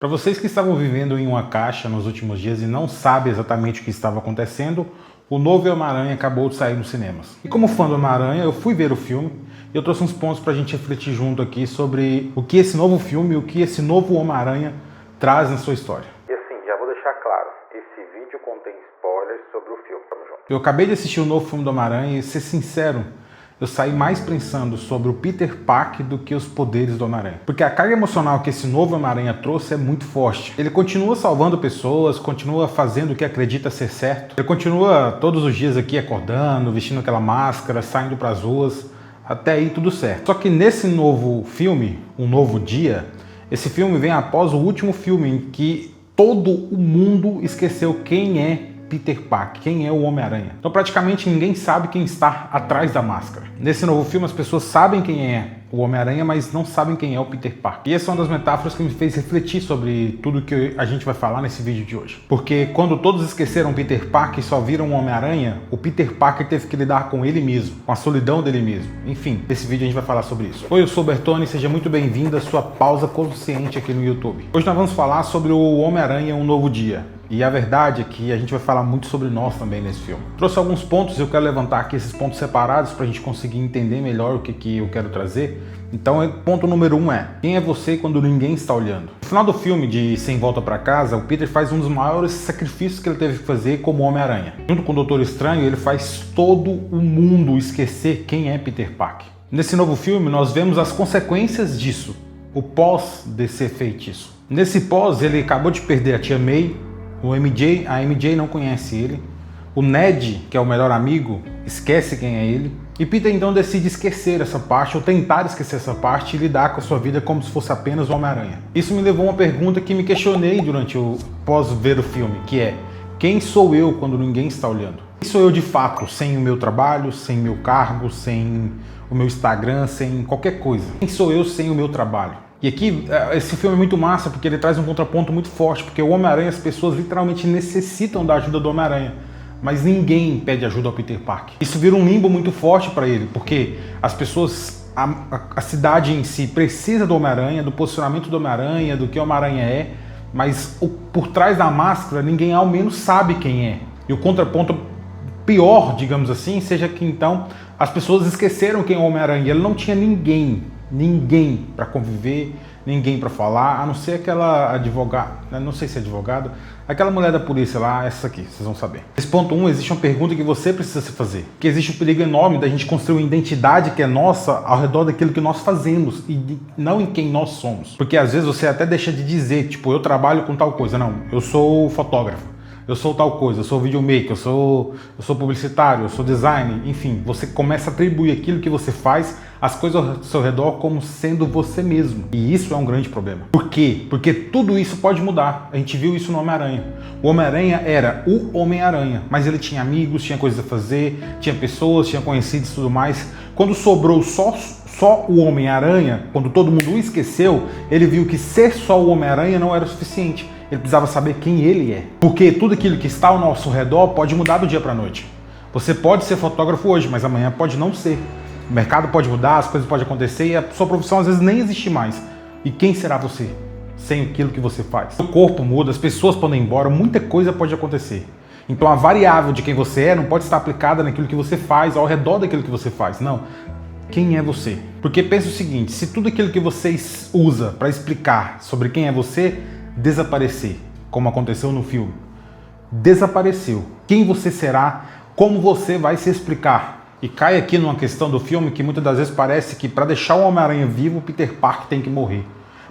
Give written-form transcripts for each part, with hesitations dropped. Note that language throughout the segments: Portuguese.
Para vocês que estavam vivendo em uma caixa nos últimos dias e não sabem exatamente o que estava acontecendo, o novo Homem-Aranha acabou de sair nos cinemas. E como fã do Homem-Aranha, eu fui ver o filme e eu trouxe uns pontos para a gente refletir junto aqui sobre o que esse novo filme, o que esse novo Homem-Aranha traz na sua história. E assim, já vou deixar claro, esse vídeo contém spoilers sobre o filme. Tamo junto. Eu acabei de assistir o novo filme do Homem-Aranha e, ser sincero, eu saí mais pensando sobre o Peter Parker do que os poderes do Homem-Aranha. Porque a carga emocional que esse novo Homem-Aranha trouxe é muito forte. Ele continua salvando pessoas, continua fazendo o que acredita ser certo. Ele continua todos os dias aqui acordando, vestindo aquela máscara, saindo para as ruas. Até aí tudo certo. Só que nesse novo filme, Um Novo Dia, esse filme vem após o último filme em que todo o mundo esqueceu quem é Peter Parker, quem é o Homem-Aranha. Então praticamente ninguém sabe quem está atrás da máscara. Nesse novo filme as pessoas sabem quem é o Homem-Aranha, mas não sabem quem é o Peter Parker. E essa é uma das metáforas que me fez refletir sobre tudo que a gente vai falar nesse vídeo de hoje. Porque quando todos esqueceram Peter Parker e só viram o Homem-Aranha, o Peter Parker teve que lidar com ele mesmo, com a solidão dele mesmo. Enfim, nesse vídeo a gente vai falar sobre isso. Oi, eu sou o Bertone, seja muito bem-vindo à sua pausa consciente aqui no YouTube. Hoje nós vamos falar sobre o Homem-Aranha Um Novo Dia. E a verdade é que a gente vai falar muito sobre nós também nesse filme. Trouxe alguns pontos e eu quero levantar aqui esses pontos separados para a gente conseguir entender melhor o que eu quero trazer. Então, ponto número 1 é: quem é você quando ninguém está olhando? No final do filme de Sem Volta para Casa, o Peter faz um dos maiores sacrifícios que ele teve que fazer como Homem-Aranha. Junto com o Doutor Estranho, ele faz todo o mundo esquecer quem é Peter Parker. Nesse novo filme, nós vemos as consequências disso, o pós desse feitiço. Nesse pós, ele acabou de perder a tia May. A MJ não conhece ele. O Ned, que é o melhor amigo, esquece quem é ele. E Peter então decide esquecer essa parte, ou tentar esquecer essa parte e lidar com a sua vida como se fosse apenas o Homem-Aranha. Isso me levou a uma pergunta que me questionei durante o pós ver o filme, que é: quem sou eu quando ninguém está olhando? Quem sou eu de fato, sem o meu trabalho, sem meu cargo, sem o meu Instagram, sem qualquer coisa? Quem sou eu sem o meu trabalho? E aqui, esse filme é muito massa porque ele traz um contraponto muito forte, porque o Homem-Aranha, as pessoas literalmente necessitam da ajuda do Homem-Aranha, mas ninguém pede ajuda ao Peter Parker. Isso vira um limbo muito forte para ele, porque as pessoas, a cidade em si precisa do Homem-Aranha, do posicionamento do Homem-Aranha, do que o Homem-Aranha é, mas por trás da máscara ninguém ao menos sabe quem é. E o contraponto pior, digamos assim, seja que então as pessoas esqueceram quem é o Homem-Aranha. Ele não tinha ninguém para conviver, ninguém para falar, a não ser aquela advogada, não sei se é advogada, aquela mulher da polícia lá, essa aqui, vocês vão saber. Nesse ponto 1, existe uma pergunta que você precisa se fazer, que existe um perigo enorme da gente construir uma identidade que é nossa ao redor daquilo que nós fazemos e não em quem nós somos. Porque às vezes você até deixa de dizer, tipo, eu trabalho com tal coisa. Não, eu sou fotógrafo, eu sou tal coisa, eu sou videomaker, eu sou publicitário, eu sou designer, enfim, você começa a atribuir aquilo que você faz, as coisas ao seu redor, como sendo você mesmo. E isso é um grande problema. Por quê? Porque tudo isso pode mudar. A gente viu isso no Homem-Aranha. O Homem-Aranha era o Homem-Aranha, mas ele tinha amigos, tinha coisas a fazer, tinha pessoas, tinha conhecidos e tudo mais. Quando sobrou só o Homem-Aranha, quando todo mundo o esqueceu, ele viu que ser só o Homem-Aranha não era o suficiente. Ele precisava saber quem ele é. Porque tudo aquilo que está ao nosso redor pode mudar do dia para a noite. Você pode ser fotógrafo hoje, mas amanhã pode não ser. O mercado pode mudar, as coisas podem acontecer e a sua profissão às vezes nem existe mais. E quem será você sem aquilo que você faz? O corpo muda, as pessoas podem ir embora, muita coisa pode acontecer. Então a variável de quem você é não pode estar aplicada naquilo que você faz, ao redor daquilo que você faz. Não. Quem é você? Porque pensa o seguinte: se tudo aquilo que você usa para explicar sobre quem é você desaparecer, como aconteceu no filme, desapareceu, quem você será? Como você vai se explicar? E cai aqui numa questão do filme que muitas das vezes parece que para deixar o Homem-Aranha vivo, o Peter Parker tem que morrer.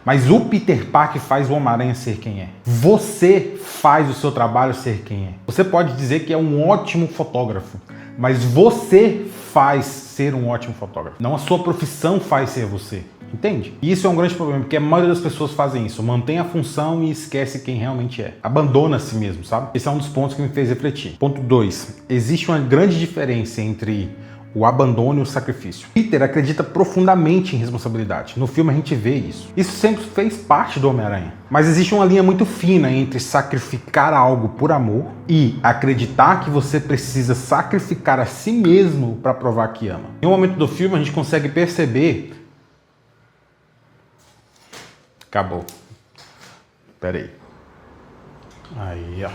Mas o Peter Parker faz o Homem-Aranha ser quem é. Você faz o seu trabalho ser quem é. Você pode dizer que é um ótimo fotógrafo, mas você faz ser um ótimo fotógrafo. Não a sua profissão faz ser você. Entende? E isso é um grande problema, porque a maioria das pessoas fazem isso. Mantém a função e esquece quem realmente é. Abandona a si mesmo, sabe? Esse é um dos pontos que me fez refletir. Ponto 2. Existe uma grande diferença entre o abandono e o sacrifício. Peter acredita profundamente em responsabilidade. No filme a gente vê isso. Isso sempre fez parte do Homem-Aranha. Mas existe uma linha muito fina entre sacrificar algo por amor e acreditar que você precisa sacrificar a si mesmo para provar que ama. Em um momento do filme a gente consegue perceber... Acabou. Pera aí. Aí, ó.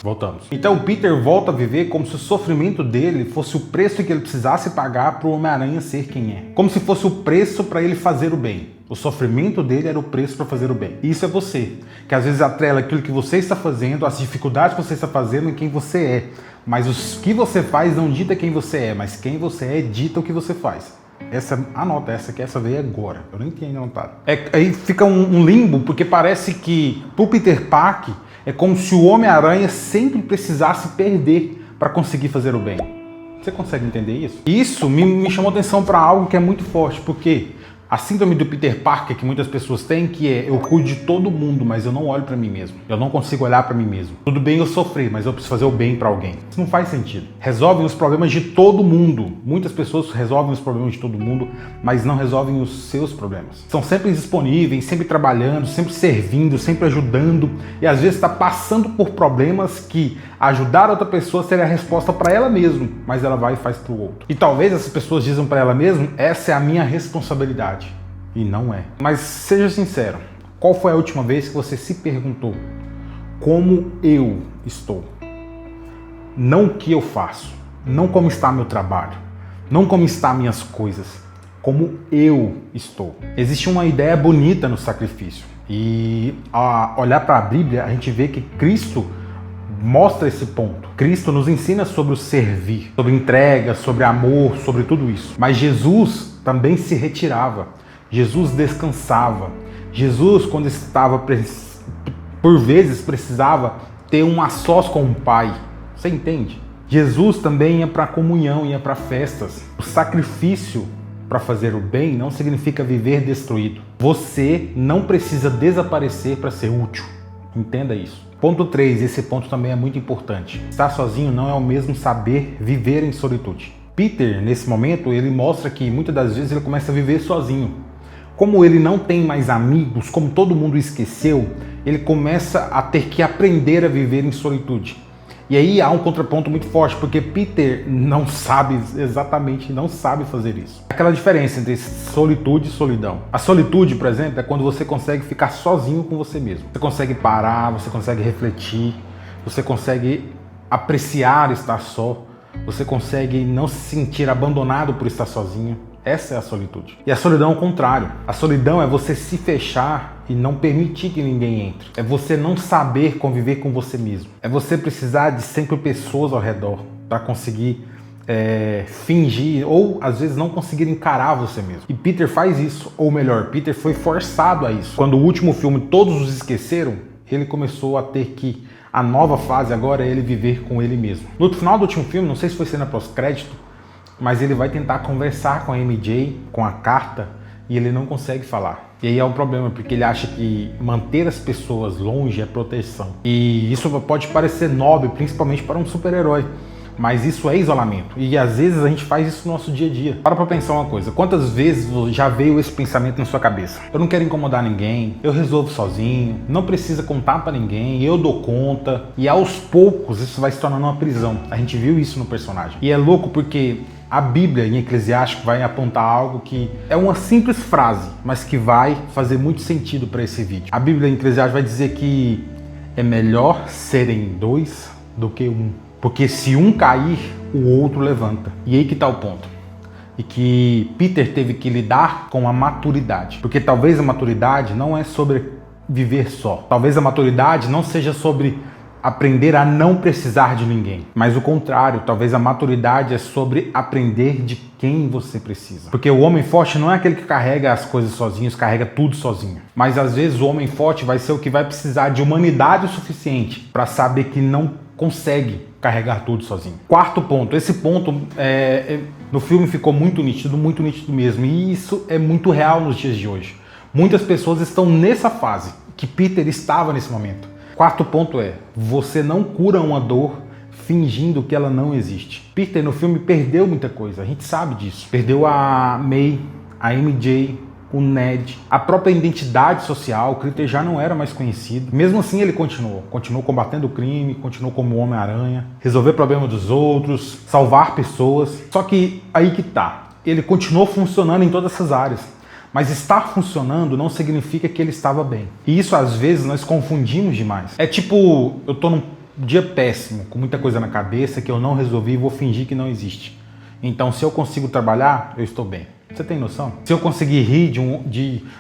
Voltamos. Então o Peter volta a viver como se o sofrimento dele fosse o preço que ele precisasse pagar para o Homem-Aranha ser quem é. Como se fosse o preço para ele fazer o bem. O sofrimento dele era o preço para fazer o bem. E isso é você, que às vezes atrela aquilo que você está fazendo, as dificuldades que você está fazendo em quem você é. Mas o que você faz não dita quem você é, mas quem você é dita o que você faz. Anota essa veio agora. Eu nem tinha anotado. Aí fica um limbo, porque parece que pro Peter Parker é como se o Homem-Aranha sempre precisasse perder para conseguir fazer o bem. Você consegue entender isso? Isso me chamou atenção para algo que é muito forte, porque a síndrome do Peter Parker que muitas pessoas têm, que é eu cuido de todo mundo, mas eu não olho para mim mesmo. Eu não consigo olhar para mim mesmo. Tudo bem eu sofrer, mas eu preciso fazer o bem para alguém. Isso não faz sentido. Resolvem os problemas de todo mundo. Muitas pessoas resolvem os problemas de todo mundo, mas não resolvem os seus problemas. São sempre disponíveis, sempre trabalhando, sempre servindo, sempre ajudando, e às vezes está passando por problemas que ajudar outra pessoa seria a resposta para ela mesma, mas ela vai e faz para o outro. E talvez essas pessoas dizem para ela mesma, essa é a minha responsabilidade. E não é. Mas seja sincero, qual foi a última vez que você se perguntou como eu estou? Não o que eu faço, não como está meu trabalho, não como estão minhas coisas, como eu estou. Existe uma ideia bonita no sacrifício. E ao olhar para a Bíblia, a gente vê que Cristo mostra esse ponto. Cristo nos ensina sobre o servir, sobre entrega, sobre amor, sobre tudo isso. Mas Jesus também se retirava. Jesus descansava. Jesus, quando estava, por vezes, precisava ter um a sós com o Pai. Você entende? Jesus também ia para a comunhão, ia para festas. O sacrifício para fazer o bem não significa viver destruído. Você não precisa desaparecer para ser útil. Entenda isso. Ponto 3, esse ponto também é muito importante. Estar sozinho não é o mesmo saber viver em solitude. Peter, nesse momento, ele mostra que muitas das vezes ele começa a viver sozinho. Como ele não tem mais amigos, como todo mundo esqueceu, ele começa a ter que aprender a viver em solitude. E aí há um contraponto muito forte, porque Peter não sabe fazer isso. Aquela diferença entre solitude e solidão. A solitude, por exemplo, é quando você consegue ficar sozinho com você mesmo. Você consegue parar, você consegue refletir, você consegue apreciar estar só, você consegue não se sentir abandonado por estar sozinho. Essa é a solitude. E a solidão é o contrário. A solidão é você se fechar e não permitir que ninguém entre. É você não saber conviver com você mesmo. É você precisar de sempre pessoas ao redor para conseguir fingir ou às vezes não conseguir encarar você mesmo. E Peter faz isso, ou melhor, Peter foi forçado a isso. Quando o último filme todos os esqueceram, ele começou a ter que... A nova fase agora é ele viver com ele mesmo. No final do último filme, não sei se foi cena pós-crédito, mas ele vai tentar conversar com a MJ, com a carta, e ele não consegue falar. E aí é um problema, porque ele acha que manter as pessoas longe é proteção. E isso pode parecer nobre, principalmente para um super-herói, mas isso é isolamento. E às vezes a gente faz isso no nosso dia a dia. Para pensar uma coisa, quantas vezes já veio esse pensamento na sua cabeça? Eu não quero incomodar ninguém, eu resolvo sozinho, não precisa contar para ninguém, eu dou conta. E aos poucos isso vai se tornando uma prisão. A gente viu isso no personagem. E é louco porque a Bíblia em Eclesiástico vai apontar algo que é uma simples frase, mas que vai fazer muito sentido para esse vídeo. A Bíblia em Eclesiástico vai dizer que é melhor serem dois do que um. Porque se um cair, o outro levanta. E aí que está o ponto. E que Peter teve que lidar com a maturidade. Porque talvez a maturidade não é sobre viver só. Talvez a maturidade não seja sobre aprender a não precisar de ninguém. Mas o contrário, talvez a maturidade é sobre aprender de quem você precisa. Porque o homem forte não é aquele que carrega as coisas sozinho, carrega tudo sozinho. Mas às vezes o homem forte vai ser o que vai precisar de humanidade o suficiente para saber que não consegue carregar tudo sozinho. Quarto ponto, esse ponto no filme ficou muito nítido mesmo. E isso é muito real nos dias de hoje. Muitas pessoas estão nessa fase que Peter estava nesse momento. Quarto ponto é, você não cura uma dor fingindo que ela não existe. Peter no filme perdeu muita coisa, a gente sabe disso. Perdeu a May, a MJ, o Ned, a própria identidade social. O Peter já não era mais conhecido. Mesmo assim ele continuou combatendo o crime, continuou como Homem-Aranha, resolver problemas dos outros, salvar pessoas. Só que aí que tá, ele continuou funcionando em todas essas áreas. Mas estar funcionando não significa que ele estava bem. E isso às vezes nós confundimos demais. É tipo, eu tô num dia péssimo, com muita coisa na cabeça que eu não resolvi e vou fingir que não existe. Então se eu consigo trabalhar, eu estou bem. Você tem noção? Se eu conseguir rir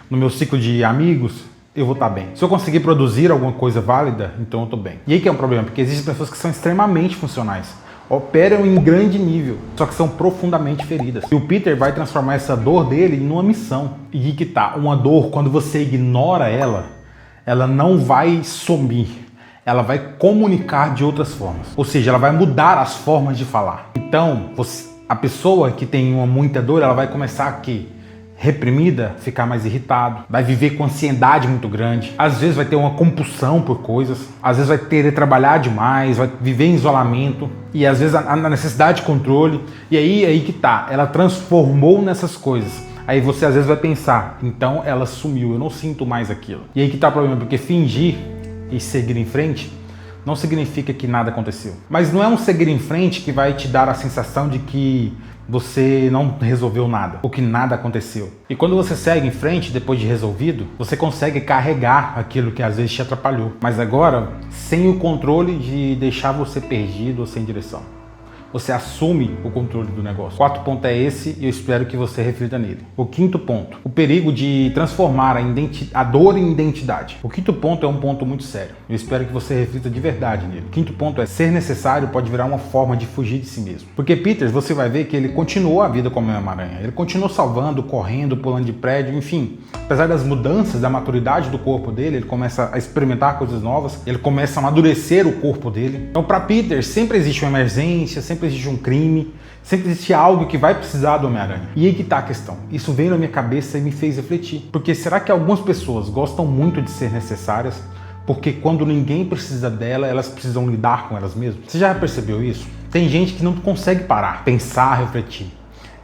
no meu ciclo de amigos, eu vou estar bem. Se eu conseguir produzir alguma coisa válida, então eu estou bem. E aí que é um problema, porque existem pessoas que são extremamente funcionais, operam em grande nível, só que são profundamente feridas. E o Peter vai transformar essa dor dele em uma missão. E aí que tá, uma dor, quando você ignora ela não vai sumir, ela vai comunicar de outras formas. Ou seja, ela vai mudar as formas de falar. Então, a pessoa que tem muita dor, ela vai começar aqui, reprimida, ficar mais irritado, vai viver com ansiedade muito grande, às vezes vai ter uma compulsão por coisas, às vezes vai querer trabalhar demais, vai viver em isolamento e às vezes a necessidade de controle. E aí que tá, ela transformou nessas coisas. Aí você às vezes vai pensar, então ela sumiu, eu não sinto mais aquilo. E aí que tá o problema, porque fingir e seguir em frente não significa que nada aconteceu. Mas não é um seguir em frente que vai te dar a sensação de que você não resolveu nada, ou que nada aconteceu. E quando você segue em frente, depois de resolvido, você consegue carregar aquilo que às vezes te atrapalhou. Mas agora, sem o controle de deixar você perdido ou sem direção. Você assume o controle do negócio. O quarto ponto é esse e eu espero que você reflita nele. O quinto ponto, o perigo de transformar a dor em identidade. O quinto ponto é um ponto muito sério. Eu espero que você reflita de verdade nele. O quinto ponto é ser necessário pode virar uma forma de fugir de si mesmo. Porque Peter, você vai ver que ele continuou a vida como Homem-Aranha. Ele continuou salvando, correndo, pulando de prédio, enfim. Apesar das mudanças, da maturidade do corpo dele, ele começa a experimentar coisas novas, ele começa a amadurecer o corpo dele. Então, para Peter, sempre existe uma emergência, sempre existe um crime, sempre existe algo que vai precisar do Homem-Aranha. E aí que tá a questão. Isso veio na minha cabeça e me fez refletir. Porque será que algumas pessoas gostam muito de ser necessárias, porque quando ninguém precisa dela, elas precisam lidar com elas mesmas? Você já percebeu isso? Tem gente que não consegue parar, pensar, refletir.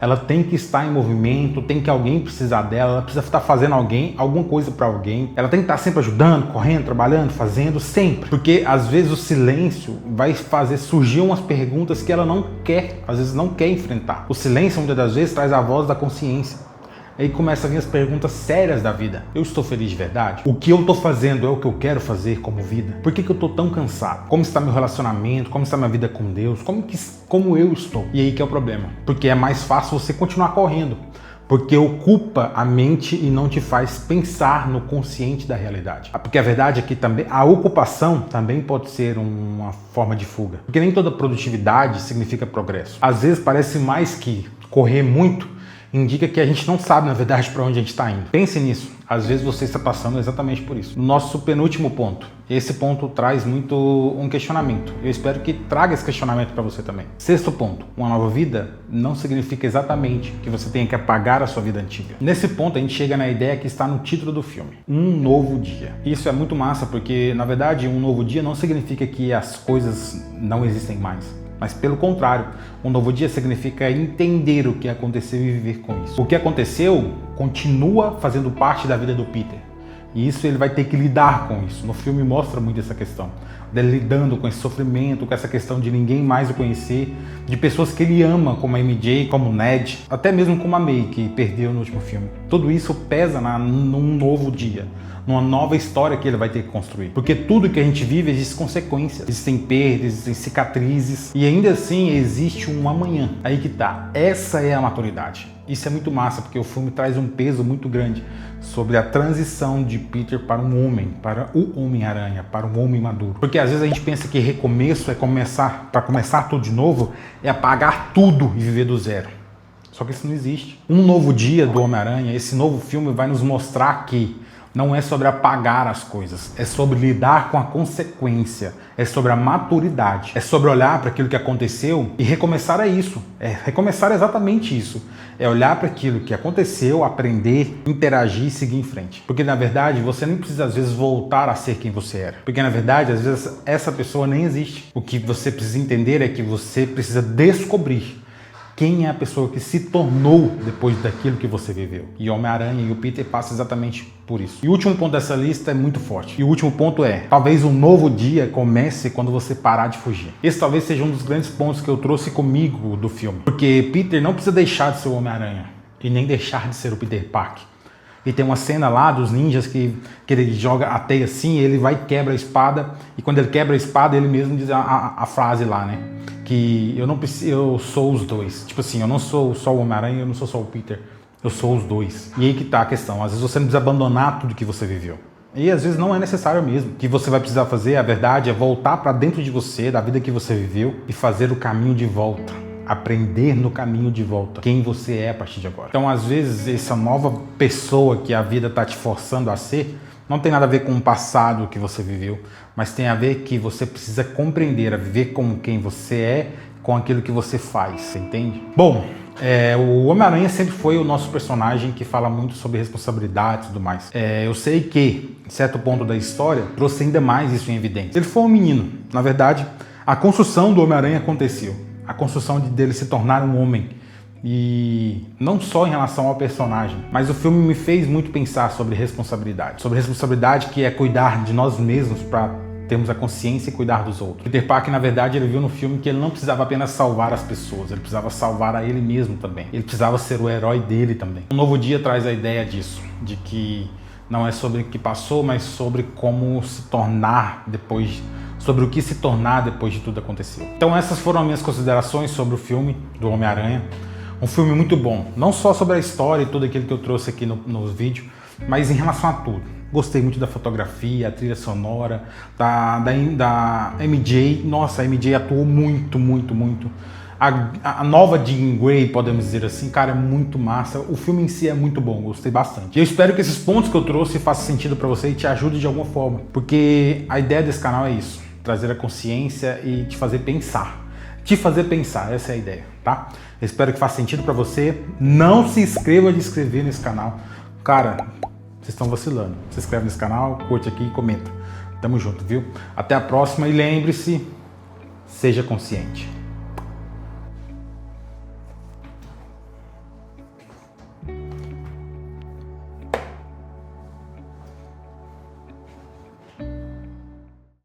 Ela tem que estar em movimento, tem que alguém precisar dela, ela precisa estar fazendo alguma coisa para alguém. Ela tem que estar sempre ajudando, correndo, trabalhando, fazendo, sempre. Porque às vezes o silêncio vai fazer surgir umas perguntas que ela não quer, às vezes não quer enfrentar. O silêncio muitas das vezes traz a voz da consciência. Aí começam a vir as perguntas sérias da vida. Eu estou feliz de verdade? O que eu estou fazendo é o que eu quero fazer como vida? Por que eu estou tão cansado? Como está meu relacionamento? Como está minha vida com Deus? Como eu estou? E aí que é o problema. Porque é mais fácil você continuar correndo. Porque ocupa a mente e não te faz pensar no consciente da realidade. Porque a verdade é que também a ocupação também pode ser uma forma de fuga. Porque nem toda produtividade significa progresso. Às vezes parece mais que correr muito indica que a gente não sabe, na verdade, para onde a gente está indo. Pense nisso. Às vezes você está passando exatamente por isso. No nosso penúltimo ponto. Esse ponto traz muito um questionamento. Eu espero que traga esse questionamento para você também. Sexto ponto. Uma nova vida não significa exatamente que você tenha que apagar a sua vida antiga. Nesse ponto, a gente chega na ideia que está no título do filme. Um novo dia. Isso é muito massa porque, na verdade, um novo dia não significa que as coisas não existem mais. Mas pelo contrário, um novo dia significa entender o que aconteceu e viver com isso. O que aconteceu continua fazendo parte da vida do Peter. E isso ele vai ter que lidar com isso. No filme mostra muito essa questão. Dele lidando com esse sofrimento, com essa questão de ninguém mais o conhecer, de pessoas que ele ama, como a MJ, como o Ned, até mesmo como a May, que perdeu no último filme. Tudo isso pesa num novo dia, numa nova história que ele vai ter que construir. Porque tudo que a gente vive existe consequências, existem perdas, existem cicatrizes e ainda assim existe um amanhã. Aí que tá, essa é a maturidade. Isso é muito massa, porque o filme traz um peso muito grande sobre a transição de Peter para um homem, para o Homem-Aranha, para um homem maduro. Porque às vezes a gente pensa que recomeço é começar, para começar tudo de novo, é apagar tudo e viver do zero. Só que isso não existe. Um novo dia do Homem-Aranha, esse novo filme vai nos mostrar que não é sobre apagar as coisas, é sobre lidar com a consequência, é sobre a maturidade, é sobre olhar para aquilo que aconteceu e recomeçar é isso, recomeçar é exatamente isso, é olhar para aquilo que aconteceu, aprender, interagir e seguir em frente. Porque na verdade você nem precisa às vezes voltar a ser quem você era, porque na verdade às vezes essa pessoa nem existe. O que você precisa entender é que você precisa descobrir quem é a pessoa que se tornou depois daquilo que você viveu. E Homem-Aranha e o Peter passam exatamente por isso. E o último ponto dessa lista é muito forte. E o último ponto é, talvez um novo dia comece quando você parar de fugir. Esse talvez seja um dos grandes pontos que eu trouxe comigo do filme. Porque Peter não precisa deixar de ser o Homem-Aranha e nem deixar de ser o Peter Parker. E tem uma cena lá dos ninjas que ele joga a teia assim, ele vai e quebra a espada, e quando ele quebra a espada, ele mesmo diz a frase lá, né? Que eu não preciso, eu sou os dois. Tipo assim, eu não sou só o Homem-Aranha, eu não sou só o Peter, eu sou os dois. E aí que tá a questão, às vezes você não precisa abandonar tudo que você viveu. E às vezes não é necessário mesmo. O que você vai precisar fazer, a verdade, é voltar para dentro de você, da vida que você viveu, e fazer o caminho de volta. Aprender no caminho de volta quem você é a partir de agora. Então, às vezes, essa nova pessoa que a vida está te forçando a ser, não tem nada a ver com o passado que você viveu, mas tem a ver que você precisa compreender, a viver como quem você é, com aquilo que você faz, você entende? Bom, o Homem-Aranha sempre foi o nosso personagem que fala muito sobre responsabilidade e tudo mais. Eu sei que, em certo ponto da história, trouxe ainda mais isso em evidência. Ele foi um menino. Na verdade, a construção do Homem-Aranha aconteceu. A construção dele se tornar um homem. E não só em relação ao personagem, mas o filme me fez muito pensar sobre responsabilidade. Sobre responsabilidade que é cuidar de nós mesmos para termos a consciência e cuidar dos outros. Peter Parker, na verdade, ele viu no filme que ele não precisava apenas salvar as pessoas, ele precisava salvar a ele mesmo também. Ele precisava ser o herói dele também. Um novo dia traz a ideia disso, de que não é sobre o que passou, mas sobre como se tornar depois, sobre o que se tornar depois de tudo aconteceu. Então essas foram as minhas considerações sobre o filme do Homem-Aranha. Um filme muito bom, não só sobre a história e tudo aquilo que eu trouxe aqui no vídeo, mas em relação a tudo. Gostei muito da fotografia, a trilha sonora, da MJ. Nossa, a MJ atuou muito, muito, muito. A nova Jean Grey, podemos dizer assim, cara, é muito massa. O filme em si é muito bom, gostei bastante. E eu espero que esses pontos que eu trouxe façam sentido pra você e te ajudem de alguma forma. Porque a ideia desse canal é isso, trazer a consciência e te fazer pensar. Te fazer pensar, essa é a ideia, tá? Eu espero que faça sentido pra você. Não se inscreva de inscrever nesse canal. Cara, vocês estão vacilando. Se inscreve nesse canal, curte aqui e comenta. Tamo junto, viu? Até a próxima e lembre-se, seja consciente.